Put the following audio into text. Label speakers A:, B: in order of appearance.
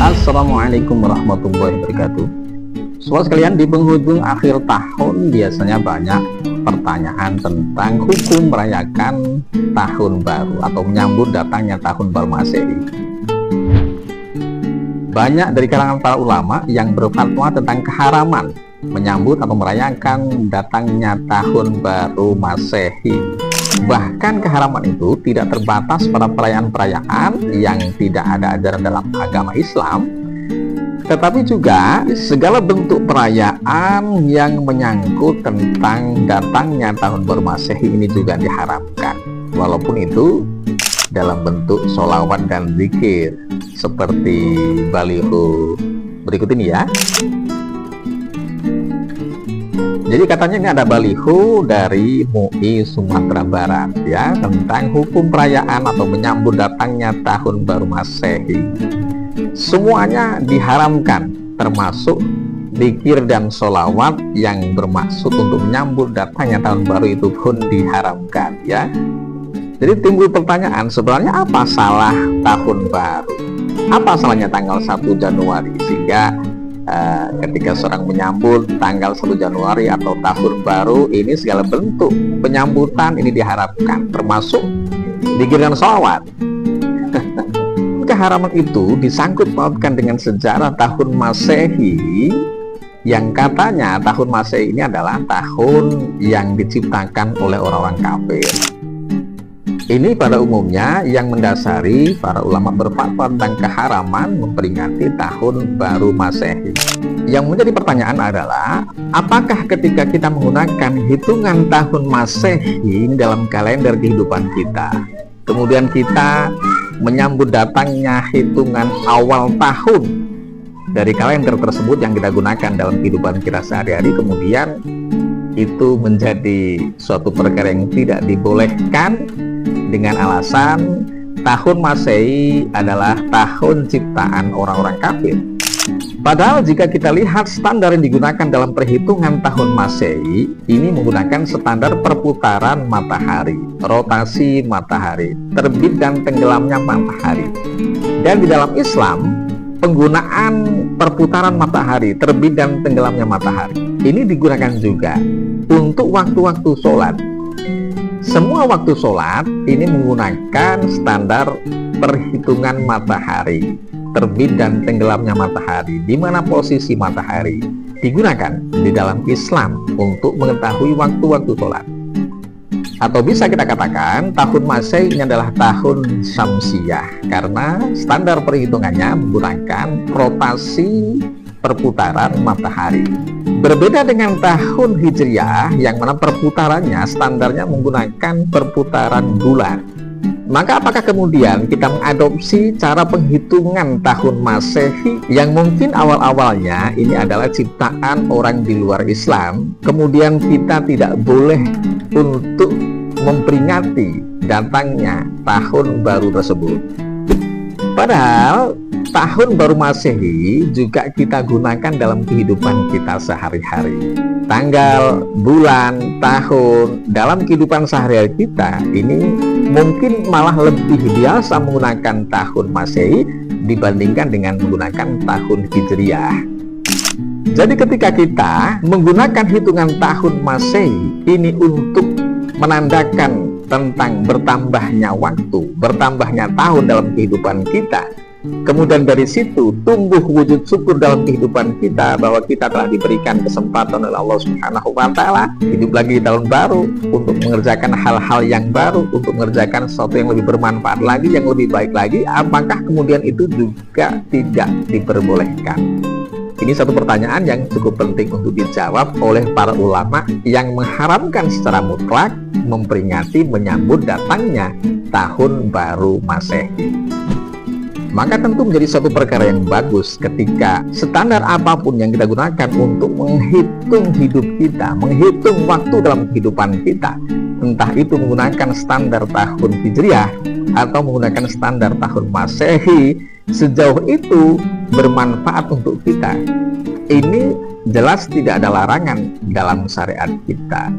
A: Assalamualaikum warahmatullahi wabarakatuh. Sobat sekalian, di penghujung akhir tahun biasanya banyak pertanyaan tentang hukum merayakan tahun baru atau menyambut datangnya tahun baru Masehi. Banyak dari kalangan para ulama yang berfatwa tentang keharaman menyambut atau merayakan datangnya tahun baru Masehi. Bahkan keharaman itu tidak terbatas pada perayaan-perayaan yang tidak ada ajaran dalam agama Islam, tetapi juga segala bentuk perayaan yang menyangkut tentang datangnya tahun baru Masehi ini juga diharamkan, walaupun itu dalam bentuk sholawat dan zikir seperti baliho berikut ini ya. Jadi katanya ini ada baliho dari MUI Sumatera Barat ya, tentang hukum perayaan atau menyambut datangnya tahun baru Masehi. Semuanya diharamkan, termasuk zikir dan sholawat yang bermaksud untuk menyambut datangnya tahun baru itu pun diharamkan ya. Jadi timbul pertanyaan, sebenarnya apa salah tahun baru? Apa salahnya tanggal 1 Januari sehingga ketika seorang menyambut tanggal 1 Januari atau tahun baru ini segala bentuk penyambutan ini diharapkan, termasuk zikir dan sholawat. Keharaman itu disangkut pautkan dengan sejarah tahun Masehi, yang katanya tahun Masehi ini adalah tahun yang diciptakan oleh orang-orang kafir. Ini pada umumnya yang mendasari para ulama berfatwa tentang keharaman memperingati tahun baru Masehi. Yang menjadi pertanyaan adalah, apakah ketika kita menggunakan hitungan tahun Masehi dalam kalender kehidupan kita, kemudian kita menyambut datangnya hitungan awal tahun dari kalender tersebut yang kita gunakan dalam kehidupan kita sehari-hari, kemudian itu menjadi suatu perkara yang tidak dibolehkan dengan alasan tahun Masehi adalah tahun ciptaan orang-orang kafir. Padahal jika kita lihat standar yang digunakan dalam perhitungan tahun Masehi, ini menggunakan standar perputaran matahari, rotasi matahari, terbit dan tenggelamnya matahari. Dan di dalam Islam, penggunaan perputaran matahari, terbit dan tenggelamnya matahari ini digunakan juga untuk waktu-waktu sholat. Semua waktu sholat ini menggunakan standar perhitungan matahari, terbit dan tenggelamnya matahari, di mana posisi matahari digunakan di dalam Islam untuk mengetahui waktu-waktu sholat. Atau bisa kita katakan tahun Masehi ini adalah tahun Syamsiyah, karena standar perhitungannya menggunakan rotasi perputaran matahari. Berbeda dengan tahun Hijriyah yang mana perputarannya standarnya menggunakan perputaran bulan. Maka apakah kemudian kita mengadopsi cara penghitungan tahun Masehi yang mungkin awal-awalnya ini adalah ciptaan orang di luar Islam, kemudian kita tidak boleh untuk memperingati datangnya tahun baru tersebut? Padahal tahun baru Masehi juga kita gunakan dalam kehidupan kita sehari-hari. Tanggal, bulan, tahun dalam kehidupan sehari-hari kita ini mungkin malah lebih biasa menggunakan tahun Masehi dibandingkan dengan menggunakan tahun Hijriyah. Jadi ketika kita menggunakan hitungan tahun Masehi ini untuk menandakan tentang bertambahnya waktu, bertambahnya tahun dalam kehidupan kita, kemudian dari situ tumbuh wujud syukur dalam kehidupan kita bahwa kita telah diberikan kesempatan oleh Allah Subhanahu wa Ta'ala hidup lagi di tahun baru untuk mengerjakan hal-hal yang baru, untuk mengerjakan sesuatu yang lebih bermanfaat lagi, yang lebih baik lagi. Apakah kemudian itu juga tidak diperbolehkan? Ini satu pertanyaan yang cukup penting untuk dijawab oleh para ulama yang mengharamkan secara mutlak memperingati menyambut datangnya tahun baru Masehi. Maka tentu menjadi suatu perkara yang bagus ketika standar apapun yang kita gunakan untuk menghitung hidup kita, menghitung waktu dalam kehidupan kita, entah itu menggunakan standar tahun Hijriyah atau menggunakan standar tahun Masehi, sejauh itu bermanfaat untuk kita. Ini jelas tidak ada larangan dalam syariat kita.